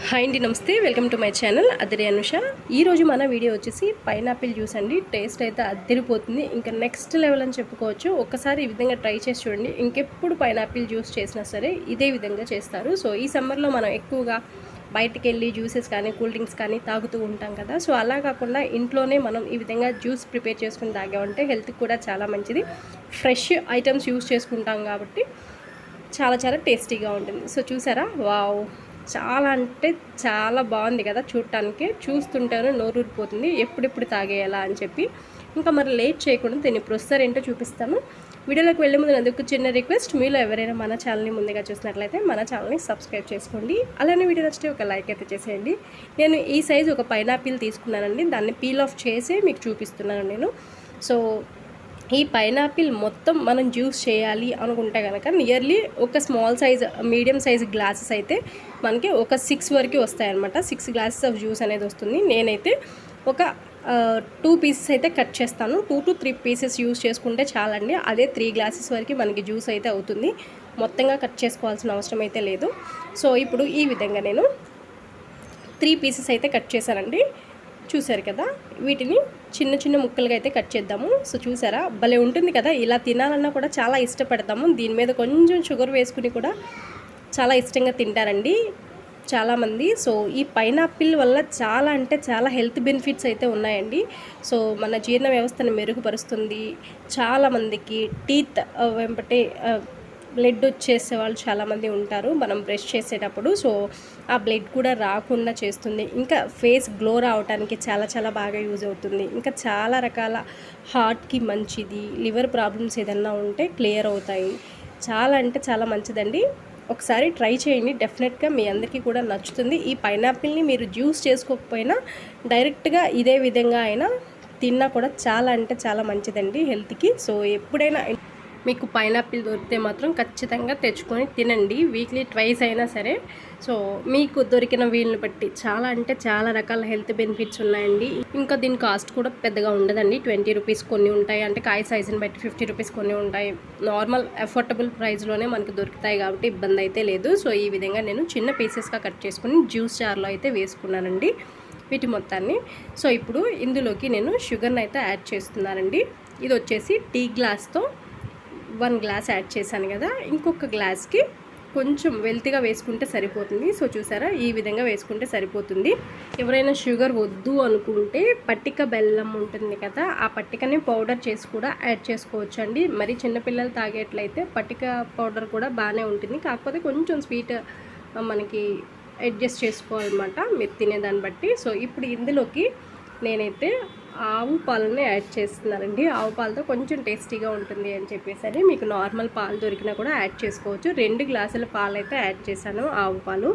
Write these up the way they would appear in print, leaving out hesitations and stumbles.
Hi అండి, నమస్తే. Welcome to my channel అదిరే అనుష. ఈరోజు మన వీడియో వచ్చేసి పైనాపిల్ జ్యూస్ అండి. టేస్ట్ అయితే అదిరిపోతుంది, ఇంకా నెక్స్ట్ లెవెల్ అని చెప్పుకోవచ్చు. ఒక్కసారి ఈ విధంగా ట్రై చేసి చూడండి. ఇంకెప్పుడు పైనాపిల్ జ్యూస్ చేసినా సరే ఇదే విధంగా చేస్తారు. సో ఈ సమ్మర్లో మనం ఎక్కువగా బయటికి వెళ్ళి జ్యూసెస్ కానీ కూల్ డ్రింక్స్ కానీ తాగుతూ ఉంటాం కదా. సో అలా కాకుండా ఇంట్లోనే మనం ఈ విధంగా జ్యూస్ ప్రిపేర్ చేసుకుని తాగామంటే హెల్త్కి కూడా చాలా మంచిది. ఫ్రెష్ ఐటమ్స్ యూస్ చేసుకుంటాం కాబట్టి చాలా చాలా టేస్టీగా ఉంటుంది. సో చూసారా, వావ్, చాలా అంటే చాలా బాగుంది కదా. చూడటానికి చూస్తుంటేనే నోరూరిపోతుంది, ఎప్పుడెప్పుడు తాగేయాలా అని చెప్పి. ఇంకా మరి లేట్ చేయకుండా దీన్ని ప్రొసెసర్ ఏంటో చూపిస్తాను. వీడియోలోకి వెళ్ళే ముందు అందుకు చిన్న రిక్వెస్ట్, మీలో ఎవరైనా మన ఛానల్ని ముందుగా చూసినట్లయితే మన ఛానల్ని సబ్స్క్రైబ్ చేసుకోండి. అలానే వీడియో నచ్చితే ఒక లైక్ అయితే చేసేయండి. నేను ఈ సైజు ఒక పైనాపిల్ తీసుకున్నానండి, దాన్ని పీల్ ఆఫ్ చేసి మీకు చూపిస్తున్నాను నేను. సో ఈ పైనాపిల్ మొత్తం మనం జ్యూస్ చేయాలి అనుకుంటే కనుక నియర్లీ ఒక small size medium size glasses అయితే మనకి ఒక 6 వరకు వస్తాయన్నమాట. 6 గ్లాసెస్ ఆఫ్ జ్యూస్ అనేది వస్తుంది. నేనైతే ఒక 2 పీసెస్ అయితే కట్ చేస్తాను. 2 to 3 పీసెస్ యూస్ చేసుకుంటే చాలండి. అదే 3 గ్లాసెస్ వరకు మనకి జ్యూస్ అయితే అవుతుంది. మొత్తంగా కట్ చేసుకోవాల్సిన అవసరం అయితే లేదు. సో ఇప్పుడు ఈ విధంగా నేను 3 పీసెస్ అయితే కట్ చేశానండి. చూసారు కదా, వీటిని చిన్న చిన్న ముక్కలుగా అయితే కట్ చేద్దాము. సో చూసారా, భలే ఉంటుంది కదా. ఇలా తినాలన్నా కూడా చాలా ఇష్టపడతాము. దీని మీద కొంచెం షుగర్ వేసుకుని కూడా చాలా ఇష్టంగా తింటారండి చాలామంది. సో ఈ పైనాపిల్ వల్ల చాలా అంటే చాలా హెల్త్ బెనిఫిట్స్ అయితే ఉన్నాయండి. సో మన జీర్ణ వ్యవస్థను మెరుగుపరుస్తుంది. చాలామందికి టీత్ వెంబటే బ్లడ్ వచ్చేసే వాళ్ళు చాలామంది ఉంటారు మనం బ్రష్ చేసేటప్పుడు. సో ఆ బ్లడ్ కూడా రాకుండా చేస్తుంది. ఇంకా ఫేస్ గ్లో రావడానికి చాలా చాలా బాగా యూజ్ అవుతుంది. ఇంకా చాలా రకాల హార్ట్కి మంచిది. లివర్ ప్రాబ్లమ్స్ ఏదన్నా ఉంటే క్లియర్ అవుతాయి. చాలా అంటే చాలా మంచిదండి. ఒకసారి ట్రై చేయండి, డెఫినెట్గా మీ అందరికీ కూడా నచ్చుతుంది. ఈ పైనాపిల్ని మీరు జ్యూస్ చేసుకోకపోయినా డైరెక్ట్గా ఇదే విధంగా అయినా తిన్నా కూడా చాలా అంటే చాలా మంచిదండి హెల్త్కి. సో ఎప్పుడైనా మీకు పైనాపిల్ దొరికితే మాత్రం ఖచ్చితంగా తెచ్చుకొని తినండి, వీక్లీ ట్వైస్ అయినా సరే. సో మీకు దొరికిన వీళ్ళని బట్టి చాలా అంటే చాలా రకాల హెల్త్ బెనిఫిట్స్ ఉన్నాయండి. ఇంకా దీని కాస్ట్ కూడా పెద్దగా ఉండదండి. 20 రూపీస్ కొన్ని ఉంటాయి, అంటే కాయ సైజుని బట్టి 50 రూపీస్ కొన్ని ఉంటాయి. నార్మల్ అఫోర్డబుల్ ప్రైస్లోనే మనకి దొరుకుతాయి కాబట్టి ఇబ్బంది అయితే లేదు. సో ఈ విధంగా నేను చిన్న పీసెస్గా కట్ చేసుకుని జ్యూస్ జార్లో అయితే వేసుకున్నానండి వీటి మొత్తాన్ని. సో ఇప్పుడు ఇందులోకి నేను షుగర్ని అయితే యాడ్ చేస్తున్నానండి. ఇది వచ్చేసి టీ గ్లాస్తో 1 గ్లాస్ యాడ్ చేశాను కదా. ఇంకొక గ్లాస్కి కొంచెం వెల్తిగా వేసుకుంటే సరిపోతుంది. సో చూసారా, ఈ విధంగా వేసుకుంటే సరిపోతుంది. ఎవరైనా షుగర్ వద్దు అనుకుంటే పట్టిక బెల్లం ఉంటుంది కదా, ఆ పట్టికని పౌడర్ చేసి కూడా యాడ్ చేసుకోవచ్చు అండి. మరి చిన్నపిల్లలు తాగేట్లయితే పట్టిక పౌడర్ కూడా బాగానే ఉంటుంది, కాకపోతే కొంచెం స్వీట్ మనకి అడ్జస్ట్ చేసుకోవాలన్నమాట మీరు తినేదాన్ని బట్టి. సో ఇప్పుడు ఇందులోకి నేనైతే ఆవు పాలని యాడ్ చేస్తున్నానండి. ఆవు పాలతో కొంచెం టేస్టీగా ఉంటుంది అని చెప్పేసి మీకు నార్మల్ పాలు దొరికినా కూడా యాడ్ చేసుకోవచ్చు. 2 గ్లాసుల పాలు అయితే యాడ్ చేశాను, ఆవు పాలు.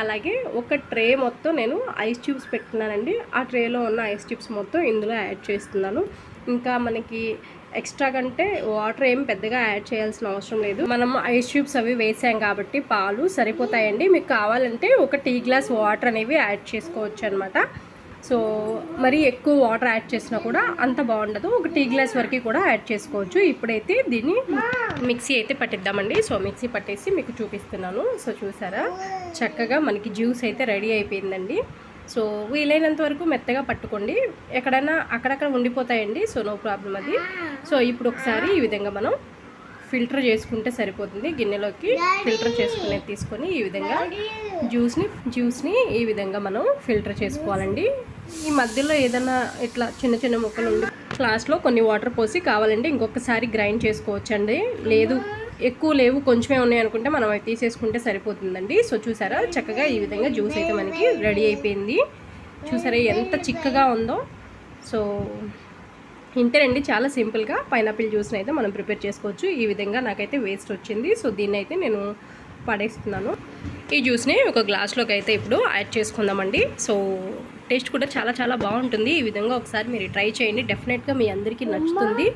అలాగే ఒక ట్రే మొత్తం నేను ఐస్ ట్యూబ్స్ పెట్టుకున్నానండి. ఆ ట్రేలో ఉన్న ఐస్ ట్యూబ్స్ మొత్తం ఇందులో యాడ్ చేస్తున్నాను. ఇంకా మనకి ఎక్స్ట్రా కంటే వాటర్ ఏం పెద్దగా యాడ్ చేయాల్సిన అవసరం లేదు. మనం ఐస్ ట్యూబ్స్ అవి వేసాం కాబట్టి పాలు సరిపోతాయండి. మీకు కావాలంటే ఒక టీ గ్లాస్ వాటర్ అనేవి యాడ్ చేసుకోవచ్చు అనమాట. సో మరీ ఎక్కువ వాటర్ యాడ్ చేసినా కూడా అంత బాగుండదు, ఒక టీ గ్లాస్ వరకు కూడా యాడ్ చేసుకోవచ్చు. ఇప్పుడైతే దీన్ని మిక్సీ అయితే పట్టిద్దామండి. సో మిక్సీ పట్టేసి మీకు చూపిస్తున్నాను. సో చూసారా, చక్కగా మనకి జ్యూస్ అయితే రెడీ అయిపోయిందండి. సో వీలైనంత వరకు మెత్తగా పట్టుకోండి, ఎక్కడైనా అక్కడక్కడ ఉండిపోతాయండి. సో నో ప్రాబ్లం అది. సో ఇప్పుడు ఒకసారి ఈ విధంగా మనం ఫిల్టర్ చేసుకుంటే సరిపోతుంది. గిన్నెలోకి ఫిల్టర్ చేసుకునేది తీసుకొని ఈ విధంగా జ్యూస్ని ఈ విధంగా మనం ఫిల్టర్ చేసుకోవాలండి. ఈ మధ్యలో ఏదైనా ఇట్లా చిన్న చిన్న ముక్కలు ఉండి క్లాస్లో కొన్ని వాటర్ పోసి కావాలంటే ఇంకొకసారి గ్రైండ్ చేసుకోవచ్చు అండి. లేదు ఎక్కువ లేవు కొంచెమే ఉన్నాయి అనుకుంటే మనం అవి తీసేసుకుంటే సరిపోతుందండి. సో చూసారా, చక్కగా ఈ విధంగా జ్యూస్ అయితే మనకి రెడీ అయిపోయింది. చూసారా ఎంత చిక్కగా ఉందో. సో ఇంతేనండి, చాలా సింపుల్గా పైనాపిల్ జ్యూస్ని అయితే మనం ప్రిపేర్ చేసుకోవచ్చు. ఈ విధంగా నాకైతే వేస్ట్ వచ్చింది. సో దీన్ని అయితే నేను పడేస్తున్నాను. ఈ జ్యూస్ని ఒక గ్లాస్లోకి అయితే ఇప్పుడు యాడ్ చేసుకుందామండి. సో టేస్ట్ కూడా చాలా చాలా బాగుంటుంది. ఈ విధంగా ఒకసారి మీరు ట్రై చేయండి, డెఫినెట్గా మీ అందరికీ నచ్చుతుంది.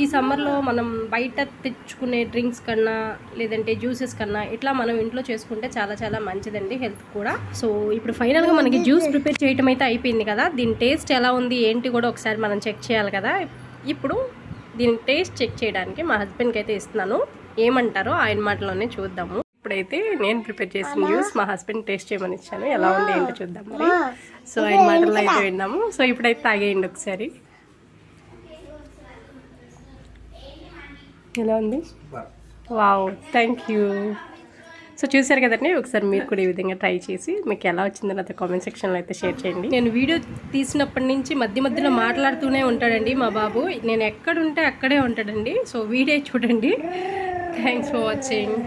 ఈ సమ్మర్లో మనం బయట తెచ్చుకునే డ్రింక్స్ కన్నా లేదంటే జ్యూసెస్ కన్నా ఇట్లా మనం ఇంట్లో చేసుకుంటే చాలా చాలా మంచిదండి హెల్త్ కూడా. సో ఇప్పుడు ఫైనల్గా మనకి జ్యూస్ ప్రిపేర్ చేయడం అయితే అయిపోయింది కదా. దీని టేస్ట్ ఎలా ఉంది ఏంటి కూడా ఒకసారి మనం చెక్ చేయాలి కదా. ఇప్పుడు దీని టేస్ట్ చెక్ చేయడానికి మా హస్బెండ్కి అయితే ఇస్తున్నాను, ఏమంటారో ఆయన మాటలోనే చూద్దాము. ఇప్పుడైతే నేను ప్రిపేర్ చేసిన జ్యూస్ మా హస్బెండ్ టేస్ట్ చేయమని ఇచ్చాను. ఎలా ఉంది ఏంటో చూద్దాం మరి. సో ఆయన మాటల్లో అయితే విన్నాము. సో ఇప్పుడైతే తాగేయండి ఒకసారి. ఎలా ఉంది? Wow, thank you. సో చూసారు కదండి, ఒకసారి మీరు కూడా ఈ విధంగా ట్రై చేసి మీకు ఎలా వచ్చిందో నాతో కామెంట్ సెక్షన్లో అయితే షేర్ చేయండి. నేను వీడియో తీసినప్పటి నుంచి మధ్యలో మాట్లాడుతూనే ఉంటాడండి మా బాబు. నేను ఎక్కడుంటే అక్కడే ఉంటాడండి. సో వీడియో చూడండి. Thanks for watching.